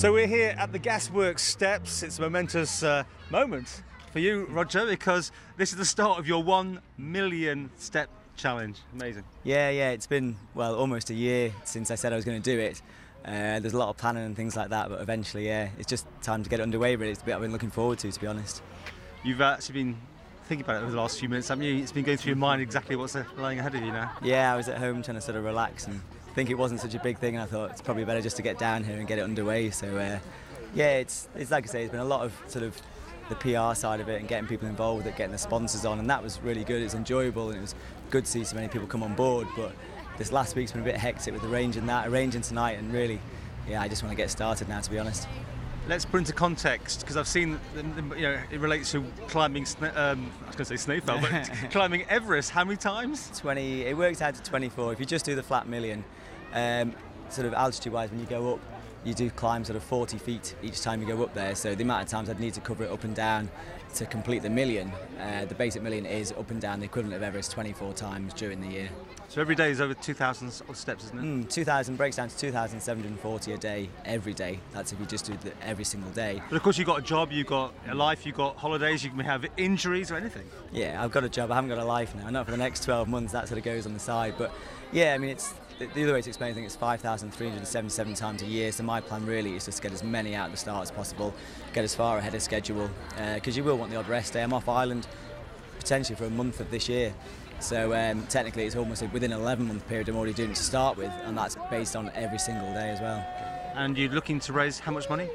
So we're here at the Gasworks steps. It's a momentous moment for you, Roger, because this is the start of your 1 million step challenge. Amazing. Yeah, it's been, well, almost a year since I said I was going to do it. There's a lot of planning and things like that, but eventually, it's just time to get it underway, really. It's a bit I've been looking forward to be honest. You've actually been thinking about it over the last few minutes, haven't you? It's been going through your mind exactly what's lying ahead of you now. Yeah, I was at home trying to sort of relax and think it wasn't such a big thing, and I thought it's probably better just to get down here and get it underway. So it's like I say, it's been a lot of sort of the PR side of it and getting people involved with it, getting the sponsors on, and that was really good. It's enjoyable and it was good to see so many people come on board, but this last week's been a bit hectic with arranging tonight, and really, I just want to get started now, to be honest. Let's put into context, because I've seen, it relates to climbing, I was going to say Snowfell, but climbing Everest, how many times? 20, it works out to 24. If you just do the flat million, sort of altitude-wise, when you go up, you do climb sort of 40 feet each time you go up there, so the amount of times I'd need to cover it up and down to complete the million, the basic million is up and down the equivalent of Everest 24 times during the year. So every day is over 2,000 steps, isn't it? 2,000 breaks down to 2,740 a day, every day. That's if you just do it every single day. But of course you've got a job, you've got a life, you've got holidays, you can have injuries or anything. Yeah, I've got a job, I haven't got a life now, not for the next 12 months, that sort of goes on the side. But yeah, I mean, it's the other way to explain, I think it's 5,377 times a year, so my plan really is just to get as many out at the start as possible, get as far ahead of schedule, because you will want the odd rest day. I'm off Ireland potentially for a month of this year, so technically it's almost within an 11-month period I'm already doing it to start with, and that's based on every single day as well. And you're looking to raise how much money?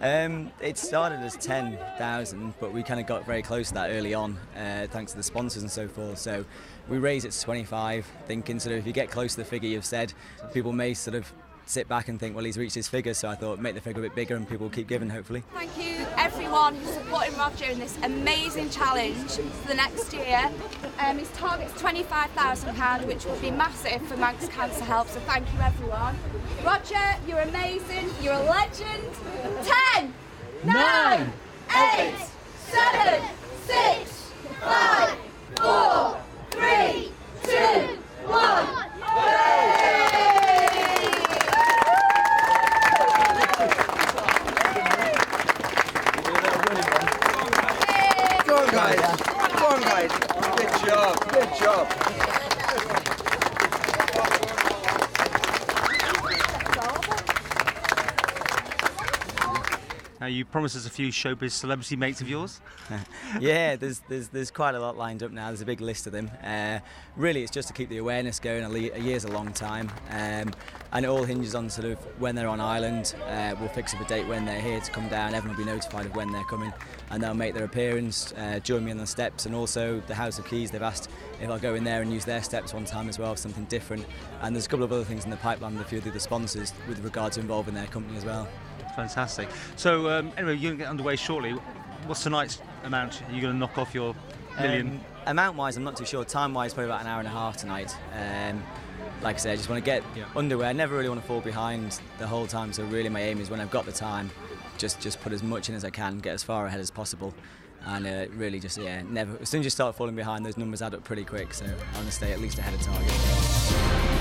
It started as 10,000, but we kind of got very close to that early on, thanks to the sponsors and so forth. So we raised it to 25, thinking sort of if you get close to the figure you've said, people may sort of sit back and think, well, he's reached his figure, so I thought make the figure a bit bigger and people will keep giving, hopefully. Thank you everyone who's supporting Roger in this amazing challenge for the next year. His target's £25,000, which will be massive for Manx Cancer Help, so thank you everyone. Roger, you're amazing, you're a legend. 10, 9, 8, 7, 6, 5, 4, 3, 2, 1. Go on guys, good job. Now you promised us a few showbiz celebrity mates of yours. Yeah, there's quite a lot lined up now. There's a big list of them. Really, it's just to keep the awareness going. A year's a long time, and it all hinges on sort of when they're on Ireland. We'll fix up a date when they're here to come down. Everyone will be notified of when they're coming, and they'll make their appearance, join me on the steps, and also the House of Keys. They've asked if I'll go in there and use their steps one time as well, for something different. And there's a couple of other things in the pipeline with a few of the other sponsors with regard to involving their company as well. Fantastic. So anyway, you're going to get underway shortly. What's tonight's amount? Are you going to knock off your million? Amount-wise, I'm not too sure. Time-wise, probably about an hour and a half tonight. Like I said, I just want to get underway. I never really want to fall behind the whole time, so really my aim is when I've got the time, just put as much in as I can, get as far ahead as possible, and really just, never. As soon as you start falling behind, those numbers add up pretty quick, so I want to stay at least ahead of target.